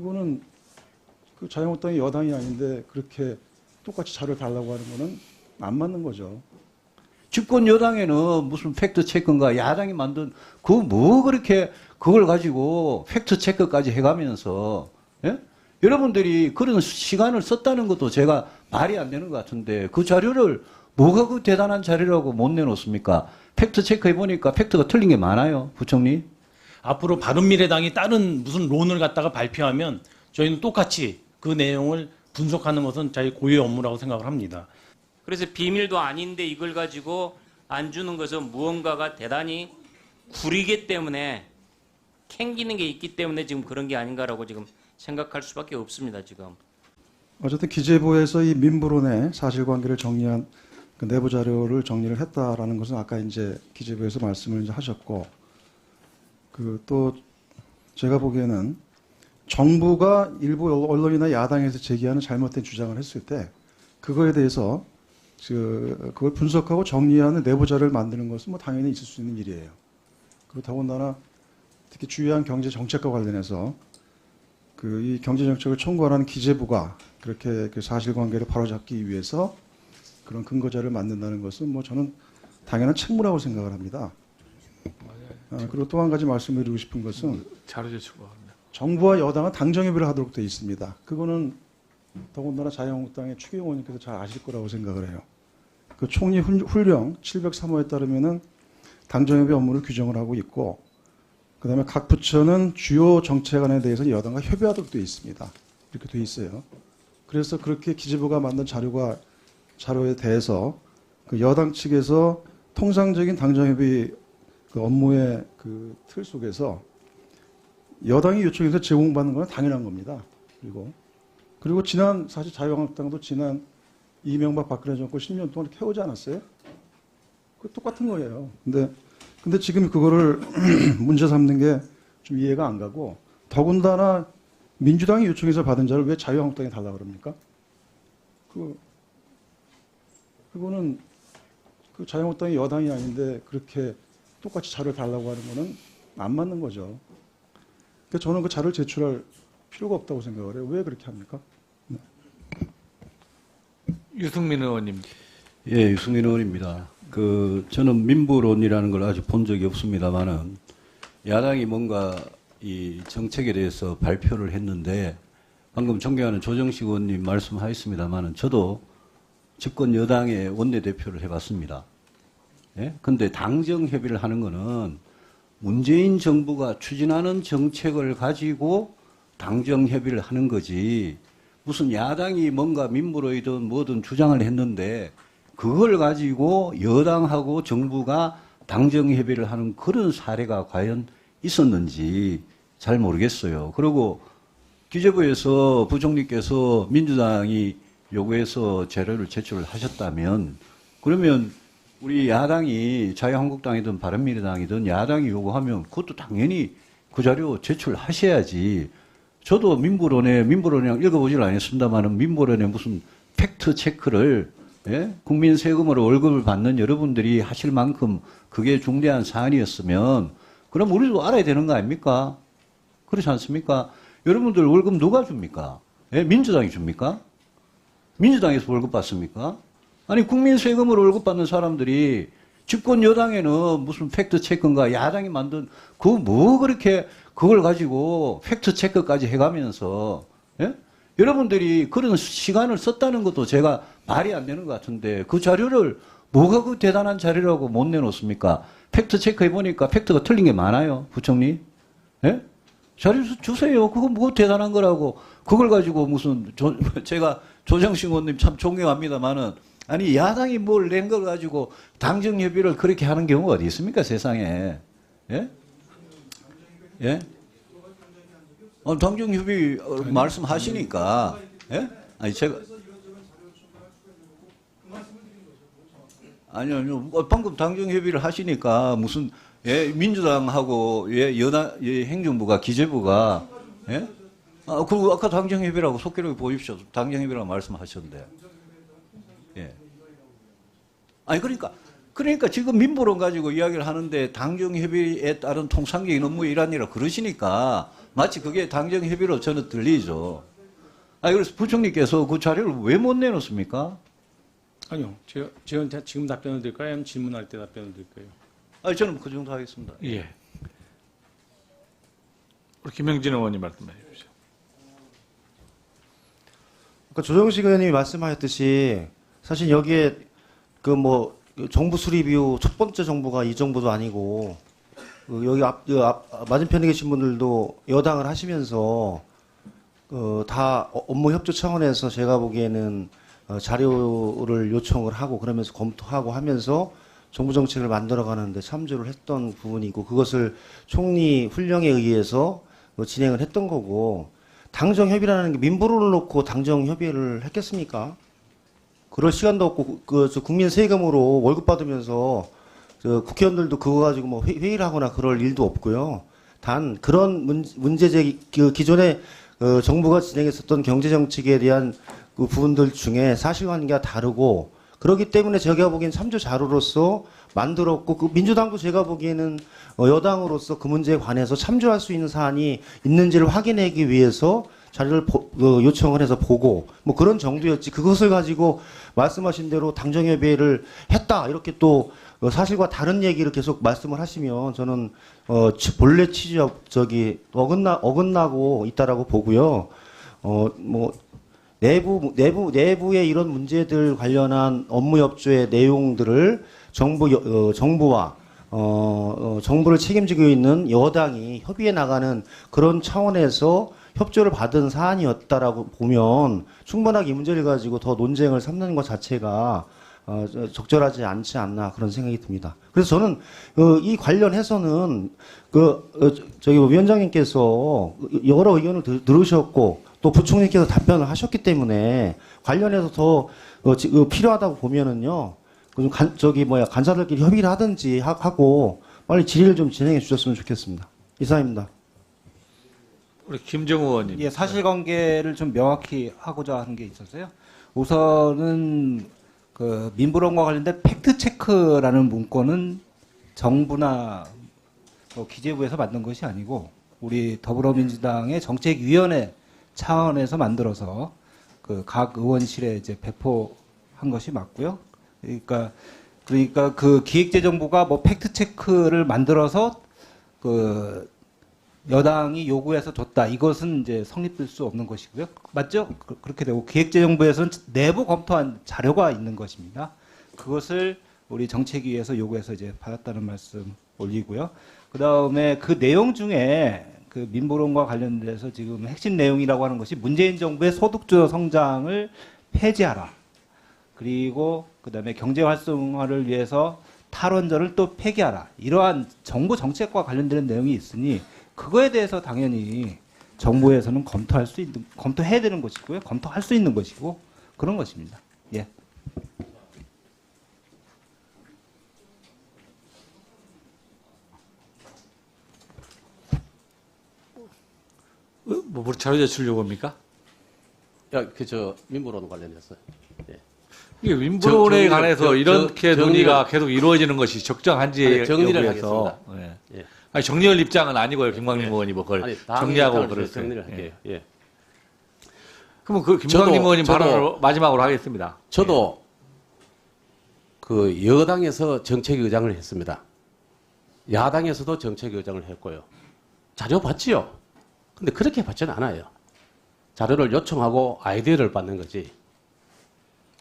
그거는 그 자유한국당이 여당이 아닌데 그렇게 똑같이 자료를 달라고 하는 거는 안 맞는 거죠. 집권 여당에는 무슨 팩트 체크인가 야당이 만든 그 뭐 그렇게 그걸 가지고 팩트 체크까지 해가면서 예? 여러분들이 그런 시간을 썼다는 것도 제가 말이 안 되는 것 같은데 그 자료를 뭐가 그 대단한 자료라고 못 내놓습니까? 팩트 체크해 보니까 팩트가 틀린 게 많아요, 부총리. 앞으로 바른미래당이 다른 무슨 론을 갖다가 발표하면 저희는 똑같이 그 내용을 분석하는 것은 저희 고유의 업무라고 생각을 합니다. 그래서 비밀도 아닌데 이걸 가지고 안 주는 것은 무언가가 대단히 구리기 때문에 캥기는 게 있기 때문에 지금 그런 게 아닌가라고 지금 생각할 수밖에 없습니다. 지금. 어쨌든 기재부에서 이 민부론의 사실관계를 정리한 그 내부 자료를 정리를 했다라는 것은 아까 이제 기재부에서 말씀을 이제 하셨고, 그 또 제가 보기에는 정부가 일부 언론이나 야당에서 제기하는 잘못된 주장을 했을 때 그거에 대해서 그걸 분석하고 정리하는 내부 자료를 만드는 것은 뭐 당연히 있을 수 있는 일이에요. 그리고 더군다나 특히 주요한 경제 정책과 관련해서 그 이 경제 정책을 총괄하는 기재부가 그렇게 그 사실관계를 바로잡기 위해서 그런 근거 자료를 만든다는 것은 뭐 저는 당연한 책무라고 생각을 합니다. 그리고 또 한 가지 말씀드리고 싶은 것은 자료 제출과 합니다. 정부와 여당은 당정협의를 하도록 되어 있습니다. 그거는 더군다나 자유한국당의 추경 의원님께서 잘 아실 거라고 생각을 해요. 그 총리 훈령 703호에 따르면은 당정협의 업무를 규정을 하고 있고, 그다음에 각 부처는 주요 정책안에 대해서 여당과 협의하도록 되어 있습니다. 이렇게 되어 있어요. 그래서 그렇게 기재부가 만든 자료에 대해서 그 여당 측에서 통상적인 당정협의 그 업무의 그 틀 속에서 여당이 요청해서 제공받는 건 당연한 겁니다. 그리고 사실 자유한국당도 지난 이명박 박근혜 정권 10년 동안 이렇게 해오지 않았어요? 그 똑같은 거예요. 근데 지금 그거를 문제 삼는 게 좀 이해가 안 가고, 더군다나 민주당이 요청해서 받은 자를 왜 자유한국당이 달라고 그럽니까? 그거는 그 자유한국당이 여당이 아닌데 그렇게 똑같이 자료를 달라고 하는 거는 안 맞는 거죠. 그러니까 저는 그 자료를 제출할 필요가 없다고 생각을 해요. 왜 그렇게 합니까? 네. 유승민 의원님. 예, 유승민 의원입니다. 저는 민부론이라는 걸 아직 본 적이 없습니다만은 야당이 뭔가 이 정책에 대해서 발표를 했는데 방금 존경하는 조정식 의원님 말씀하셨습니다만은 저도 집권 여당의 원내대표를 해봤습니다. 예? 근데 당정 협의를 하는 거는 문재인 정부가 추진하는 정책을 가지고 당정 협의를 하는 거지 무슨 야당이 뭔가 민부로이든 뭐든 주장을 했는데 그걸 가지고 여당하고 정부가 당정 협의를 하는 그런 사례가 과연 있었는지 잘 모르겠어요. 그리고 기재부에서 부총리께서 민주당이 요구해서 자료를 제출을 하셨다면 그러면 우리 야당이 자유한국당이든 바른미래당이든 야당이 요구하면 그것도 당연히 그 자료 제출하셔야지. 저도 민부론이랑 읽어보질 않았습니다만은 민부론에 무슨 팩트 체크를 예? 국민 세금으로 월급을 받는 여러분들이 하실 만큼 그게 중대한 사안이었으면 그럼 우리도 알아야 되는 거 아닙니까? 그렇지 않습니까? 여러분들 월급 누가 줍니까? 예? 민주당이 줍니까? 민주당에서 월급 받습니까? 아니 국민 세금으로 월급 받는 사람들이 집권 여당에는 무슨 팩트 체크인가 야당이 만든 그 뭐 그렇게 그걸 가지고 팩트 체크까지 해가면서 예? 여러분들이 그런 시간을 썼다는 것도 제가 말이 안 되는 것 같은데 그 자료를 뭐가 그 대단한 자료라고 못 내놓습니까? 팩트 체크해 보니까 팩트가 틀린 게 많아요, 부총리. 예? 자료 주세요. 그거 뭐 대단한 거라고 그걸 가지고 무슨 제가 조정식 의원님 참 존경합니다만은 아니 야당이 뭘 낸 걸 가지고 당정 협의를 그렇게 하는 경우가 어디 있습니까 세상에? 예? 예? 당정 협의 말씀하시니까 예? 아니 제가 아니요 방금 당정 협의를 하시니까 무슨 예 민주당하고 예 여당 예 행정부가 기재부가 예? 그리고 아까 당정 협의라고 속기록에 보십시오. 당정 협의라고 말씀하셨는데. 예. 아니 그러니까 그러니까 지금 민부론 가지고 이야기를 하는데 당정협의에 따른 통상적인 업무 일환이라 그러시니까 마치 그게 당정협의로 저는 들리죠. 그래서 부총리께서 그 자료를 왜 못 내놓습니까? 아니요. 제가 지금 답변을 드릴까요? 아니면 질문할 때 답변을 드릴까요? 저는 그 정도 하겠습니다. 예. 우리 김영진 의원님 말씀해 주십시오. 그러니까 조정식 의원님이 말씀하셨듯이 사실 여기에 그 정부 수립 이후 첫 번째 정부가 이 정부도 아니고 여기 맞은편에 계신 분들도 여당을 하시면서 다 업무 협조 차원에서 제가 보기에는 자료를 요청을 하고 그러면서 검토하고 하면서 정부 정책을 만들어가는데 참조를 했던 부분이고 그것을 총리 훈령에 의해서 진행을 했던 거고 당정협의라는 게 민부를 놓고 당정협의를 했겠습니까? 그럴 시간도 없고 국민 세금으로 월급 받으면서 국회의원들도 그거 가지고 뭐 회의를 하거나 그럴 일도 없고요. 단 그런 문제제기 기존에 정부가 진행했었던 경제 정책에 대한 그 부분들 중에 사실관계가 다르고 그렇기 때문에 제가 보기엔 참조 자료로서 만들었고 그 민주당도 제가 보기에는 여당으로서 그 문제에 관해서 참조할 수 있는 사안이 있는지를 확인하기 위해서 자료를 요청을 해서 보고 뭐 그런 정도였지 그것을 가지고 말씀하신 대로 당정협의를 했다 이렇게 또 사실과 다른 얘기를 계속 말씀을 하시면 저는 본래 취지 어긋나고 있다라고 보고요. 뭐 내부의 이런 문제들 관련한 업무 협조의 내용들을 정부와 정부를 책임지고 있는 여당이 협의해 나가는 그런 차원에서 협조를 받은 사안이었다라고 보면 충분하게 이 문제를 가지고 더 논쟁을 삼는 것 자체가 적절하지 않지 않나 그런 생각이 듭니다. 그래서 저는 이 관련해서는 저기 위원장님께서 여러 의견을 들으셨고 또 부총리께서 답변을 하셨기 때문에 관련해서 더 필요하다고 보면은요. 간사들끼리 협의를 하든지 하고 빨리 질의를 좀 진행해 주셨으면 좋겠습니다. 이상입니다. 우리 김정우 의원님. 예, 사실관계를 좀 명확히 하고자 하는 게 있어서요. 우선은 그 민부론과 관련된 팩트 체크라는 문건은 정부나 기재부에서 만든 것이 아니고 우리 더불어민주당의 정책위원회 차원에서 만들어서 그 각 의원실에 이제 배포한 것이 맞고요. 그러니까 그 기획재정부가 뭐 팩트 체크를 만들어서 그 여당이 요구해서 줬다. 이것은 이제 성립될 수 없는 것이고요. 맞죠? 그렇게 되고 기획재정부에서는 내부 검토한 자료가 있는 것입니다. 그것을 우리 정책위에서 요구해서 이제 받았다는 말씀 올리고요. 그 다음에 그 내용 중에 그 민부론과 관련돼서 지금 핵심 내용이라고 하는 것이 문재인 정부의 소득주도 성장을 폐지하라. 그리고 그 다음에 경제 활성화를 위해서 탈원전을 또 폐기하라. 이러한 정부 정책과 관련되는 내용이 있으니 그거에 대해서 당연히 정부에서는 검토해야 되는 것이고요. 검토할 수 있는 것이고 그런 것입니다. 예. 뭐 자료 제출 요구입니까? 민부론 관련해서. 이게 민부론에 관해서 이렇게 정리를- 논의가 계속 이루어지는 것이 적정한지 정리를 여부에서. 하겠습니다. 예. 예. 아니, 정리할 입장은 아니고요. 김광림 의원이 뭐 그걸 정리하고 당을 그랬어요. 정리를 할게요. 예. 그러면 그 김광림 저도- 의원님 저도- 발언을 마지막으로 하겠습니다. 저도 그 여당에서 정책의장을 했습니다. 야당에서도 정책의장을 했고요. 자료 받지요. 근데 그렇게 받지는 않아요. 자료를 요청하고 아이디어를 받는 거지.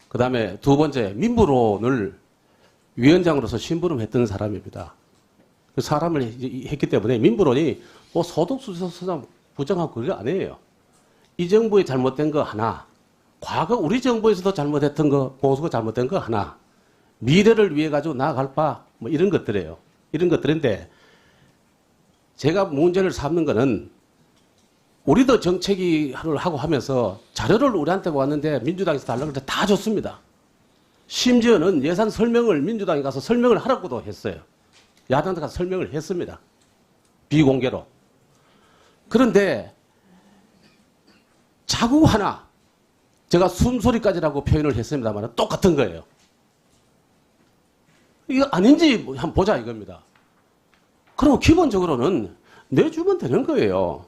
그 다음에 두 번째, 민부론을 위원장으로서 심부름했던 사람입니다. 그 사람을 했기 때문에 민부론이 뭐 소득주도 부정하고 그게 아니에요. 이 정부의 잘못된 거 하나, 과거 우리 정부에서도 잘못했던 거, 보수가 잘못된 거 하나, 미래를 위해 가지고 나아갈 바, 뭐 이런 것들이에요. 이런 것들인데, 제가 문제를 삼는 거는, 우리도 정책을 하고 하면서 자료를 우리한테 왔는데 민주당에서 달라고 할 때 다 줬습니다. 심지어는 예산 설명을 민주당에 가서 설명을 하라고도 했어요. 야당도 가서 설명을 했습니다. 비공개로. 그런데 자구 하나, 제가 숨소리까지라고 표현을 했습니다만 똑같은 거예요. 이거 아닌지 뭐 한번 보자 이겁니다. 그럼 기본적으로는 내주면 되는 거예요.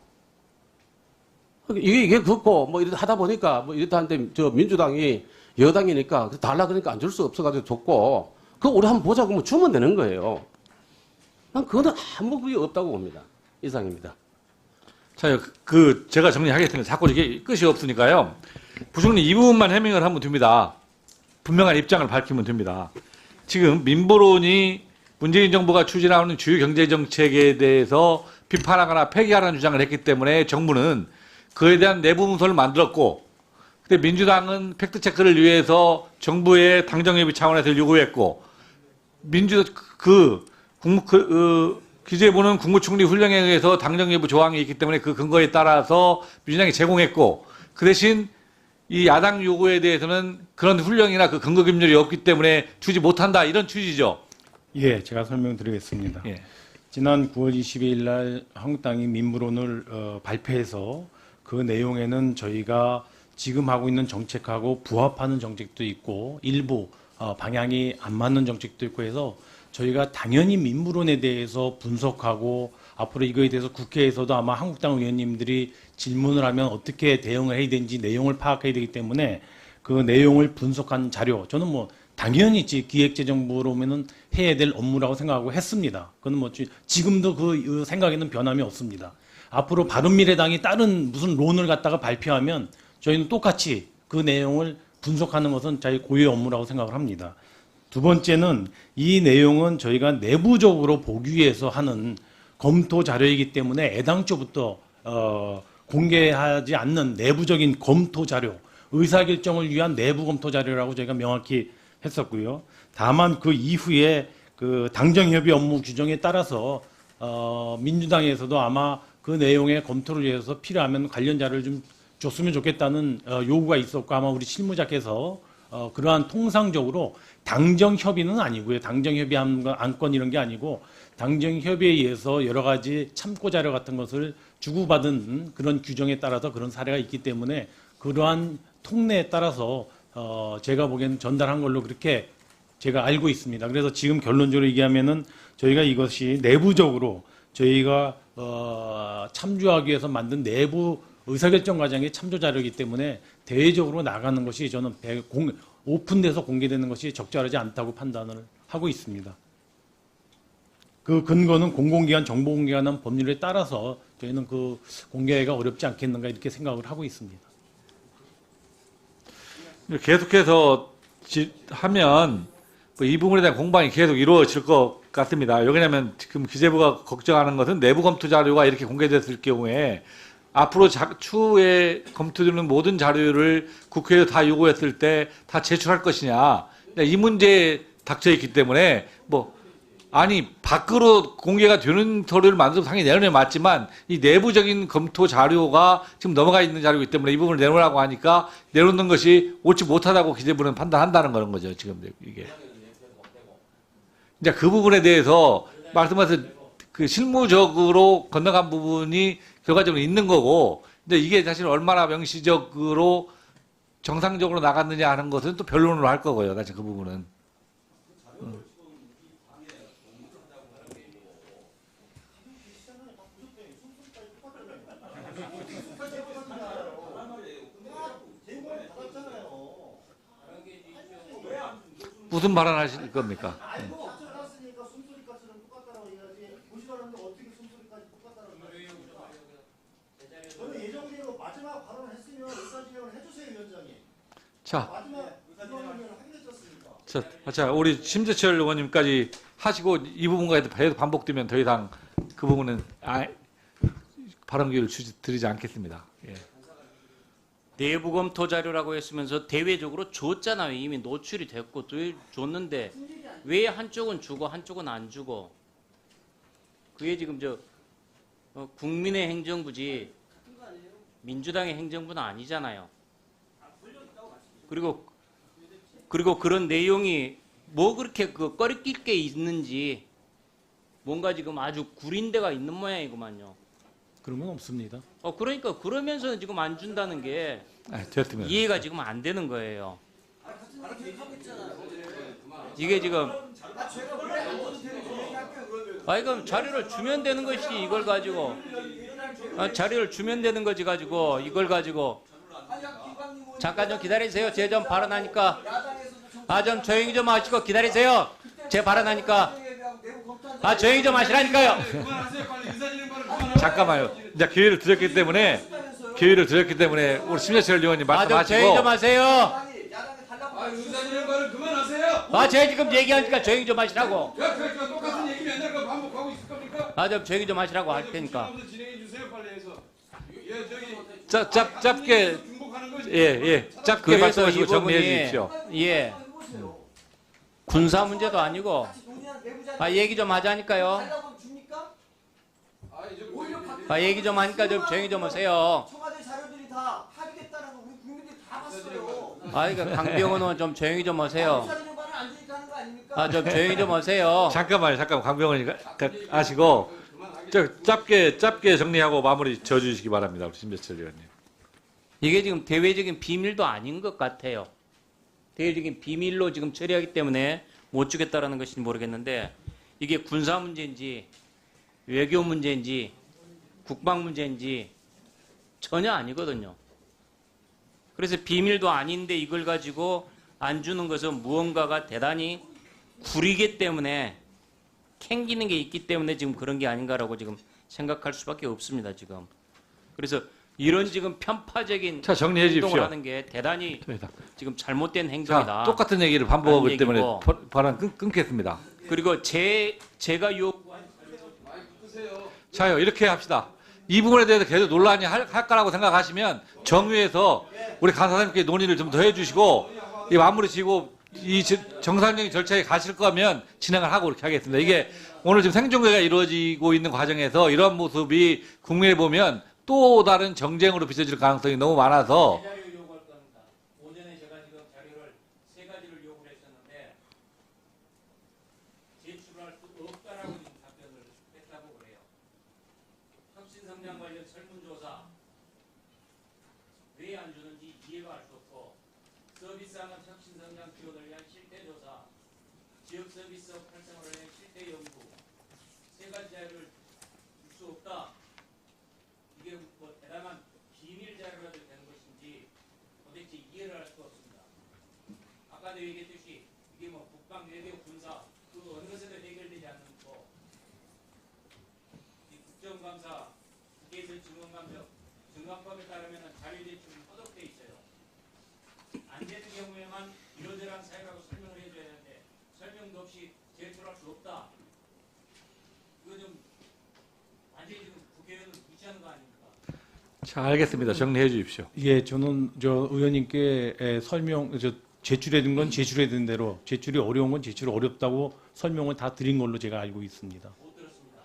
이게 그렇고 뭐 이렇게 하다 보니까 뭐 이렇다 하는데 저 민주당이 여당이니까 달라 그러니까 안 줄 수 없어가지고 줬고 그거 우리 한번 보자 그러면 주면 되는 거예요. 난 그거는 아무 그게 없다고 봅니다. 이상입니다. 자, 제가 정리하겠습니다. 자꾸 이게 끝이 없으니까요. 부총리 이 부분만 해명을 하면 됩니다. 분명한 입장을 밝히면 됩니다. 지금 민보론이 문재인 정부가 추진하는 주요 경제 정책에 대해서 비판하거나 폐기하라는 주장을 했기 때문에 정부는 그에 대한 내부 문서를 만들었고, 근데 민주당은 팩트 체크를 위해서 정부의 당정협의 차원에서 요구했고, 기재부는 국무총리 훈령에 의해서 당정협의 조항이 있기 때문에 그 근거에 따라서 민주당이 제공했고, 그 대신 이 야당 요구에 대해서는 그런 훈령이나 그 근거 규율이 없기 때문에 주지 못한다 이런 취지죠. 예, 제가 설명드리겠습니다. 예. 지난 9월 22일 날 한국당이 민부론을 발표해서 그 내용에는 저희가 지금 하고 있는 정책하고 부합하는 정책도 있고 일부 방향이 안 맞는 정책도 있고 해서 저희가 당연히 민부론에 대해서 분석하고 앞으로 이거에 대해서 국회에서도 아마 한국당 의원님들이 질문을 하면 어떻게 대응을 해야 되는지 내용을 파악해야 되기 때문에 그 내용을 분석한 자료 저는 뭐 당연히 기획재정부로면은 해야 될 업무라고 생각하고 했습니다. 그건 뭐 지금도 그 생각에는 변함이 없습니다. 앞으로 바른미래당이 다른 무슨 론을 갖다가 발표하면 저희는 똑같이 그 내용을 분석하는 것은 저희 고유의 업무라고 생각을 합니다. 두 번째는 이 내용은 저희가 내부적으로 보기 위해서 하는 검토 자료이기 때문에 애당초부터 공개하지 않는 내부적인 검토 자료, 의사결정을 위한 내부 검토 자료라고 저희가 명확히 했었고요. 다만 그 이후에 그 당정협의 업무 규정에 따라서 민주당에서도 아마 그 내용의 검토를 위해서 필요하면 관련 자료를 좀 줬으면 좋겠다는 요구가 있었고 아마 우리 실무자께서 그러한 통상적으로 당정협의는 아니고요. 당정협의 안건 이런 게 아니고 당정협의에 의해서 여러 가지 참고 자료 같은 것을 주고받은 그런 규정에 따라서 그런 사례가 있기 때문에 그러한 통례에 따라서 제가 보기에는 전달한 걸로 그렇게 제가 알고 있습니다. 그래서 지금 결론적으로 얘기하면은 저희가 이것이 내부적으로 저희가 참조하기 위해서 만든 내부 의사결정 과정의 참조 자료이기 때문에 대외적으로 나가는 것이 저는 오픈돼서 공개되는 것이 적절하지 않다고 판단을 하고 있습니다. 그 근거는 공공기관, 정보공개관한 법률에 따라서 저희는 그 공개가 어렵지 않겠는가 이렇게 생각을 하고 있습니다. 계속해서 하면 이 부분에 대한 공방이 계속 이루어질 것 같습니다. 왜냐하면 지금 기재부가 걱정하는 것은 내부 검토 자료가 이렇게 공개됐을 경우에 앞으로 추후에 검토되는 모든 자료를 국회에 다 요구했을 때 다 제출할 것이냐 이 문제에 닥쳐 있기 때문에 밖으로 공개가 되는 서류를 만들어도 당연히 내놓는 게 맞지만 이 내부적인 검토 자료가 지금 넘어가 있는 자료이기 때문에 이 부분을 내놓으라고 하니까 내놓는 것이 옳지 못하다고 기재부는 판단한다는 그런 거죠. 지금 이게. 이제 그 부분에 대해서 말씀하신 그 실무적으로 건너간 부분이 결과적으로 있는 거고 이제 이게 사실 얼마나 명시적으로 정상적으로 나갔느냐 하는 것은 또 변론으로 할 거고요. 사실 그 부분은. 무슨 발언하실 겁니까? 자, 우리 심재철 의원님까지 하시고 이 부분과 계속 반복되면 더 이상 그 부분은 발언 기회를 드리지 않겠습니다. 예. 내부 검토 자료라고 했으면서 대외적으로 줬잖아요. 이미 노출이 됐고 또 줬는데 왜 한쪽은 주고 한쪽은 안 주고 그게 지금 국민의 행정부지 민주당의 행정부는 아니잖아요. 그리고 그런 내용이 뭐 그렇게 꺼리낄 게 있는지 뭔가 지금 아주 구린 데가 있는 모양이구만요. 그런 건 없습니다. 그러니까 그러면서 지금 안 준다는 게 이해가 지금 안 되는 거예요. 이게 지금 아니 그럼 자료를 주면 되는 것이지 이걸 가지고 자료를 주면 되는 거지 가지고 이걸 가지고 잠깐 좀 기다리세요. 제 좀 발언하니까 좀 조용히 좀 하시고 기다리세요. 제 발언하니까 조용히 좀 하시라니까요. 잠깐만요. 이제 기회를 드렸기 때문에 우리 심재철 의원님 좀 조용히 좀 말씀하시고 하세요. 의사진행 발언 그만하세요. 제가 지금 얘기하니까 조용히 좀 하시라고. 똑같은 얘기 맨날 반복하고 있을 겁니까? 좀 조용히 좀 하시라고 할 테니까. 진행해 주세요 빨리 해서. 짧게 중복하는 거지. 짧게 그래서 말씀하시고 이 정리해 부분이 주십시오. 군사 문제도 아니고 얘기 좀 하자니까요. 얘기 좀 하니까 좀 조용히 좀 하세요. 청와대 자료들이 다 파기됐다는 거 우리 국민들이 다 봤어요. 그러니까 강병원 의원 좀 조용히 좀 하세요. 의사진행 발언 안 되니까 하는 거 아닙니까? 좀 조용히 좀 하세요. 잠깐만 강병원이 하시고 짧게 정리하고 마무리 지어주시기 바랍니다. 우리 심재철 의원님. 이게 지금 대외적인 비밀도 아닌 것 같아요. 대외적인 비밀로 지금 처리하기 때문에 못 주겠다라는 것인지 모르겠는데 이게 군사 문제인지 외교 문제인지 국방 문제인지 전혀 아니거든요. 그래서 비밀도 아닌데 이걸 가지고 안 주는 것은 무언가가 대단히 구리기 때문에 캥기는 게 있기 때문에 지금 그런 게 아닌가라고 지금 생각할 수밖에 없습니다. 지금. 그래서 이런 지금 편파적인 자, 정리해 행동을 주십시오. 하는 게 대단히 됩니다. 지금 잘못된 행동이다. 자, 똑같은 얘기를 반복하기 라는 때문에 얘기고. 발언 끊겠습니다. 그리고 제가 요구한 자요, 이렇게 합시다. 이 부분에 대해서 계속 논란이 할 거라고 생각하시면 정위에서 우리 간사님께 논의를 좀 더 해주시고 이 마무리 지고 이 정상적인 절차에 가실 거면 진행을 하고 그렇게 하겠습니다. 이게 오늘 지금 생중계가 이루어지고 있는 과정에서 이런 모습이 국민에 보면 또 다른 정쟁으로 비춰질 가능성이 너무 많아서 자료 요구할 겁니다. 오전에 제가 지금 자료를 3가지를 요구를 했었는데 제출할 수 없다라고 지금 답변을 했다고 그래요. 혁신성장 관련 설문조사 왜 안 주는지 이해가 할 수 없고 서비스하는 혁신성장 지원을 위한 실태조사 지역서비스업 활성화를 위한 실태연구 3가지 자료를 줄 수 없다. 이게 뭐 대단한 비밀 자료라도 되는 것인지 도대체 이해를 할 수가 없습니다. 아까도 얘기했듯이 이게 뭐 국방, 외교, 군사 그 어느 것에도 해결되지 않는 거. 이 국정감사, 국회에서 증언법에 따르면 자료 제출은 허덕돼 있어요. 안 되는 경우에만 이러저러한 사유라고 설명을 해줘야 되는데 설명도 없이 제출할 수 없다. 이거 좀 완전히 지금 국회의원은 무시하는 거 아닙니까? 자, 알겠습니다. 정리해 주십시오. 저는 의원님께 제출해 준 건 제출해 준 대로 제출이 어려운 건 제출이 어렵다고 설명을 다 드린 걸로 제가 알고 있습니다. 못 들었습니다.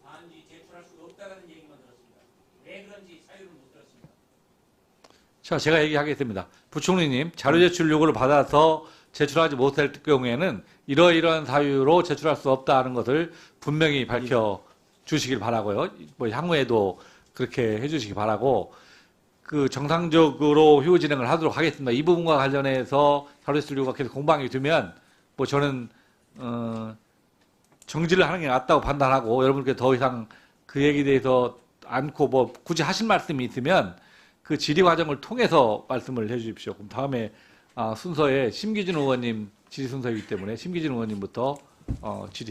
단지 제출할 수가 없다는 얘기만 들었습니다. 왜 그런지 사유를 못 들었습니다. 자, 제가 얘기하겠습니다. 부총리님, 자료 제출 요구를 받아서 제출하지 못할 경우에는 이러이러한 사유로 제출할 수 없다는 것을 분명히 밝혀 주시길 바라고요. 뭐 향후에도 그렇게 해주시기 바라고 그 정상적으로 휴후 진행을 하도록 하겠습니다. 이 부분과 관련해서 자료 제출 요구가 계속 공방이 되면 뭐 저는 정지를 하는 게 낫다고 판단하고 여러분께 더 이상 그 얘기에 대해서 않고 뭐 굳이 하실 말씀이 있으면 그 질의 과정을 통해서 말씀을 해주십시오. 그럼 다음에 순서에 심기준 의원님 질의 순서이기 때문에 심기준 의원님부터 질의